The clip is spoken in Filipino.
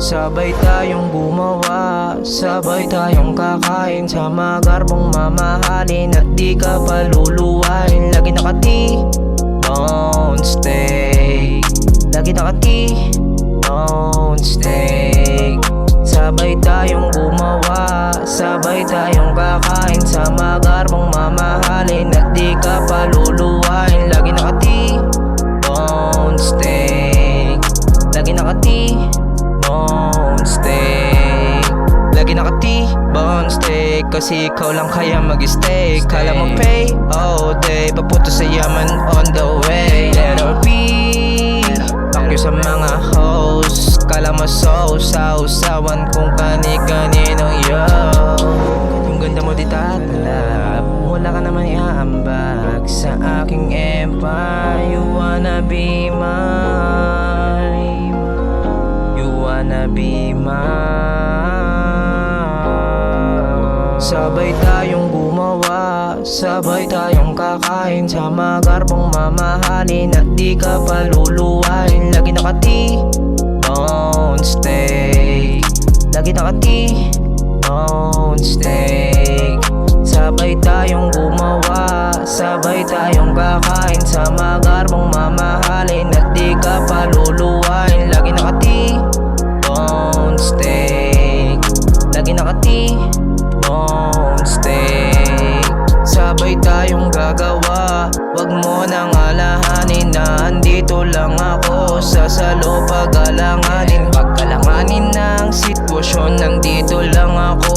Sabay tayong gumawa, sabay tayong kakain sa magarbong mamahalin at di ka paluluwain. Lagi nakati-bone steak, lagi nakati-bone steak. Sabay tayong gumawa, sabay tayong kakain sa magarbong mamahalin at di ka paluluwain. Lagi nakati-bone steak, lagi nakati-bone steak, lagi nakati-bone steak. Kasi ikaw lang kaya mag-steak. Kala mo pay all day, papunta sa yaman on the way. Let her be, fuck you sa mga hoes. Kala mo sausawan kung kani-kaninong yo. Yung ganda mo di tatalab, wala ka naman iaambag sa aking empire. You wanna be mine, you wanna be mine. Sabay tayong gumawa, sabay tayong kakain sa magarbong mamahalin at di ka paluluwain. Lagi nakati-bone steak, lagi nakati-bone steak. Sabay tayong gumawa, sabay tayong kakain sa magarbong mamahalin at di ka paluluwain. Lagi nakati-bone steak, lagi nakati-bone steak. Sabay tayong gagawa, wag mo nang alahanin na andito lang ako sa salo pag-alanganin. Pagkalanganin ng sitwasyon, nandito lang ako.